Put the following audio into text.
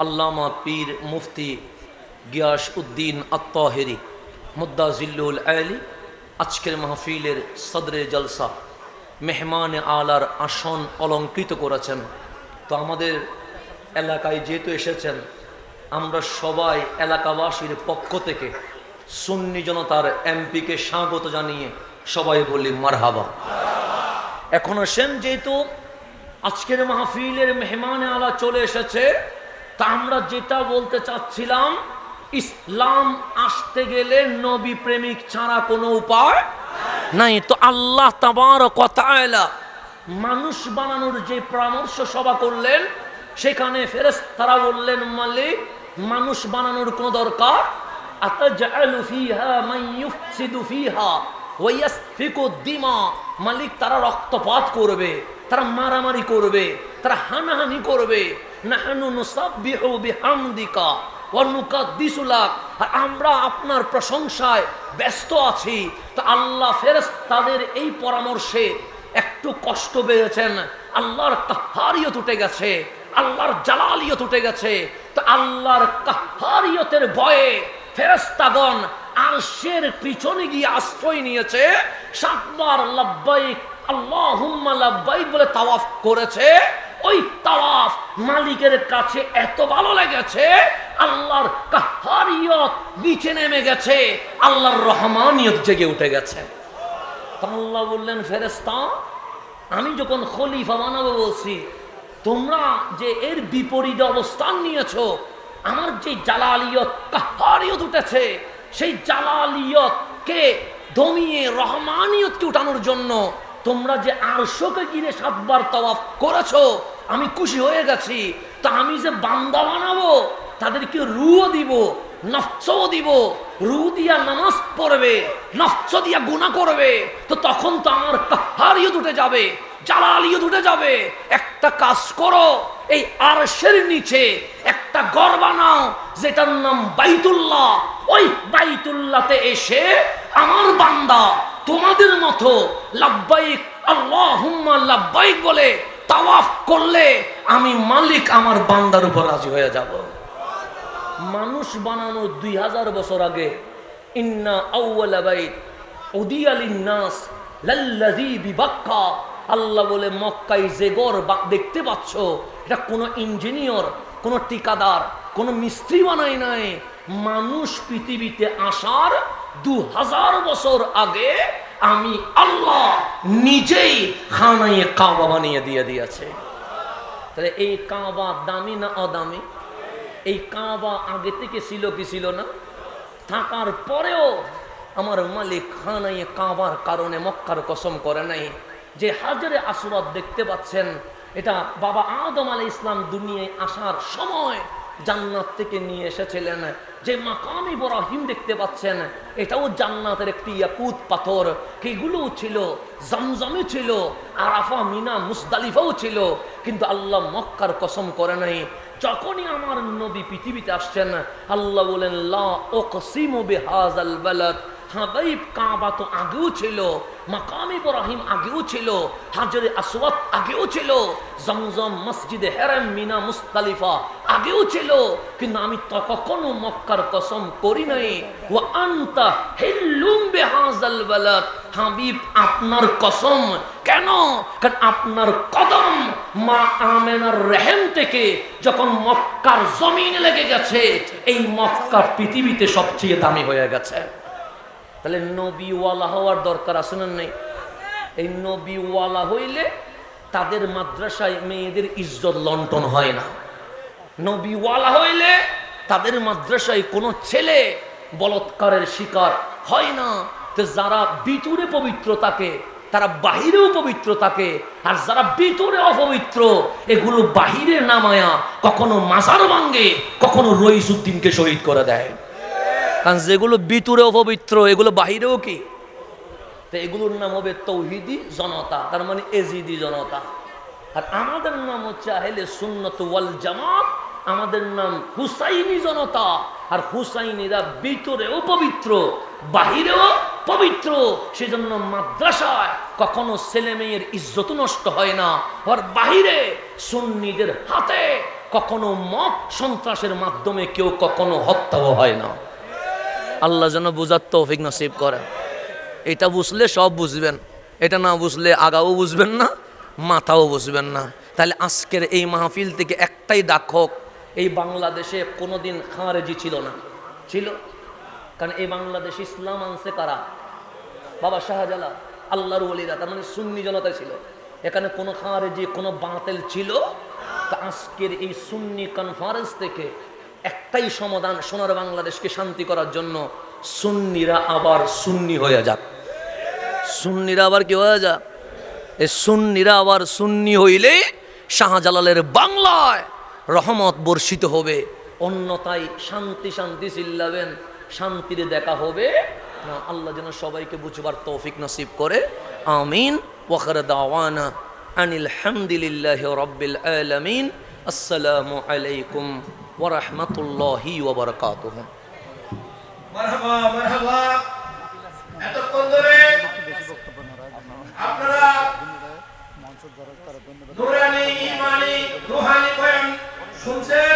আল্লামা পীর মুফতি গিয়াস উদ্দিন আত্তাহেরি মুদ্দাজিল্লুল আলী আজকের মাহফিলের সদরে জলসা মেহমান আলার আসন অলঙ্কৃত করেছেন। তো আমাদের এলাকায় যেহেতু এসেছেন, আমরা সবাই এলাকাবাসীর পক্ষ থেকে সুন্নি জনতার এমপিকে স্বাগত জানিয়ে সবাই বলি মারহাবা। এখন আসেন, যেহেতু আজকের মাহফিলের মেহমান আলা চলে এসেছে, তা আমরা যেটা বলতে চাচ্ছিলাম, ইসলাম আসতে গেলে নবী প্রেমিক ছাড়া কোনো উপায় নাই। তো আল্লাহ তাবারক ওয়া তাআলা মানুষ বানানোর যে পরামর্শ সভা করলেন, সেখানে ফেরেশতারা বললেন, মালিক মানুষ বানানোর কোনো দরকার, আতাজআলু ফিহা মান ইউফসিদু ফিহা ওয়া ইয়াসফিকু দিমা, মালিক তারা রক্তপাত করবে, তারা মারামারি করবে, তারা হানাহানি করবে। নাহনু নুসাব্বিহু বিহামদিকা ওয়া নুকাদ্দিসু লাক, আর আমরা আপনার প্রশংসায় ব্যস্ত আছি। তো আল্লাহ ফেরেশতাদের এই পরামর্শে একটু কষ্ট পেয়েছেন, আল্লাহর কাহ্হারিয়ত উঠে গেছে, আল্লাহর জালালিয়ত উঠে গেছে। তো আল্লাহর কাহ্হারিয়তের ভয়ে ফেরেশতাগণ আরশের পিছনে গিয়ে আশ্রয় নিয়েছে, সাতবার লাব্বাইক আল্লাহুম্মা লাব্বাইক বলে তাওয়াফ করেছে। ওই তাওয়াফ মালিকের কাছে এত ভালো লেগেছে, আল্লাহর কাহ্হারিয়ত নিচে নেমে গেছে, আল্লাহর রহমানিয়ত জেগে উঠে গেছে। আল্লাহ বললেন, ফেরেশতা আমি যখন খলিফা বানাবো বলছি, তোমরা যে এর বিপরীতে অবস্থান নিয়েছো, আমার যে জালালিয়ত কাহ্হারিয়ত উঠেছে, সেই জালালিয়তকে দমিয়ে রহমানিয়তকে উঠানোর জন্য তোমরা যে আরশকে ঘিরে সাতবার তাওয়াফ করেছো, আমি খুশি হয়ে গেছি। তা আমি যে বান্দা বানাবো, তাদেরকে রুও দিব, নফসও দিব। রু দিয়া নামাজ পড়বে, নফস দিয়া গুনাহ করবে, তো তখন তো আমার কাহ্হারিয়ত উঠে যাবে, জালালিয়ত উঠে যাবে। একটা কাজ করো, এই আরশের নিচে একটা ঘর বানাও, যেটার নাম বাইতুল্লাহ। ওই বাইতুল্লাহতে এসে আমার বান্দা তোমাদের মতো লাব্বাইক আল্লাহুম্মা লাব্বাইক বলে তাওয়াফ করলে আমি মালিক আমার বান্দার উপর রাজি হয়ে যাব। মানুষ বানানো 2000 বছর আগে, ইন্না আউওয়ালা বাইত উদিয়া লিন-নাস লাল্লাযী বিবাক্কা, আল্লাহ বলে মক্কায় যে ঘর দেখতে পাচ্ছ, এটা কোনো ইঞ্জিনিয়ার, কোনো ঠিকাদার, কোনো মিস্ত্রি বানায় নাই। মানুষ পৃথিবীতে আসার 2000 বছর আগে আমি আল্লাহ নিজেই খানায়ে কাবা বানিয়ে দিয়ে দিয়েছে। তাহলে এই কাবা দামি না অদামি? এই কাবা আগে থেকে ছিল কি ছিল না? থাকার পরেও আমার মালিক খানায়ে কাবার কারণে মক্কার কসম করে নাই। যে হাজরে আসওয়াদ দেখতে পাচ্ছেন, এটা বাবা আদম আলাইহিস সালাম দুনিয়ায় আসার সময় জান্নাত থেকে নিয়ে এসেছিলেন। যে মাকাম ইব্রাহিম দেখতে পাচ্ছেন, এটাও জান্নাতের একটি ইয়াকুত পাথর। এগুলোও ছিল, জমজমে ছিল, আরাফা মিনা মুজদালিফাও ছিল। কিন্তু আল্লাহ মক্কার কসম করে নাই। যখনই আমার নবী পৃথিবীতে আসছেন, আল্লাহ বলেন লা উকসিমু বিহাযাল বালাদ। হাবাইব কাবা তো আগেও ছিল, মাকাম ইব্রাহিম আগেও ছিল, হাজরে আসওয়াদ আগেও ছিল, জমজম মসজিদে হেরাম মিনা মুজদালিফা আগেও ছিল। কিন্তু আমি তো কখনো মক্কার কসম করি নাই। ওয়া আনতা হিল্লুম বিহাযাল বালাদ, হাবিব আপনার কসম। কেন? কারণ আপনার কদম মা আমেনার রহম থেকে যখন মক্কার জমিনে লেগে গেছে, এই মক্কা পৃথিবীতে সবচেয়ে দামি হয়ে গেছে। তাহলে নবীওয়ালা হওয়ার দরকার আছে না নেই? এই নবীওয়ালা হইলে তাদের মাদ্রাসায় মেয়েদের ইজ্জত লণ্ঠন হয় না। নবীওয়ালা হইলে তাদের মাদ্রাসায় কোনো ছেলে বলৎকারের শিকার হয় না। তো যারা ভিতরে পবিত্র থাকে, তারা বাহিরেও পবিত্র থাকে, আর যারা ভিতরে অপবিত্র, এগুলো বাহিরে নামায়া কখনো মাজার ভাঙ্গে, কখনো রইসুদ্দিনকে শহীদ করে দেয়। কারণ যেগুলো ভিতরে অপবিত্র, এগুলো বাহিরেও কি, তো এগুলোর নাম হবে তৌহিদি জনতা, তার মানে এজিদি জনতা। আর আমাদের নাম হচ্ছে আহলে সুন্নাত ওয়াল জামাত, আমাদের নাম হুসাইনি জনতা। আর হুসাইনিরা ভিতরেও পবিত্র, বাহিরেও পবিত্র। সেজন্য মাদ্রাসায় কখনো ছেলে মেয়ের ইজ্জত নষ্ট হয় না। আর বাহিরে সুন্নিদের হাতে কখনো মত সন্ত্রাসের মাধ্যমে কেউ কখনো হত্যাও হয় না। আল্লাহ যেন বুঝার তৌফিক নসিব করে। এটা বুঝলে সব বুঝবেন, এটা না বুঝলে আগাও বুঝবেন না, মাথাও বুঝবেন না। তাহলে আজকের এই মাহফিল থেকে একটাই ডাক হোক, এই বাংলাদেশে কোনোদিন খারেজি ছিল না, ছিল? কারণ এই বাংলাদেশ ইসলাম আনছে কারা? বাবা শাহজালাল, আল্লাহর ওলিরা, তার মানে সুন্নি জনতা ছিল। এখানে কোনো খারেজি কোনো বাতিল ছিল? তা আজকের এই সুন্নি কনফারেন্স থেকে একটাই সমাধান, সোনার বাংলাদেশকে শান্তি করার জন্য সুন্নিরা আবার সুন্নি হয়ে যাক। সুন্নিরা আবার কি হয়ে যাক? এই সুন্নিরা আবার সুন্নি হইলে শাহজালালের বাংলায় রহমত বর্ষিত হবে। অন্যথায় শান্তি শান্তি চিল্লাবেন, শান্তির দেখা হবে না। আল্লাহ যেন সবাইকে বুঝবার তৌফিক নসিব করে। আমিন। ওয়াখির দাওয়ানা আনিল হামদুলিল্লাহি রাব্বিল আলামিন। আসসালামু আলাইকুম ওয়া রাহমাতুল্লাহি ওয়া বারাকাতুহু। মারহাবা মারহাবা। এতক্ষণ ধরে আপনারা নুরানি, ঈমানি, রূহানি বয়ান শুনছেন।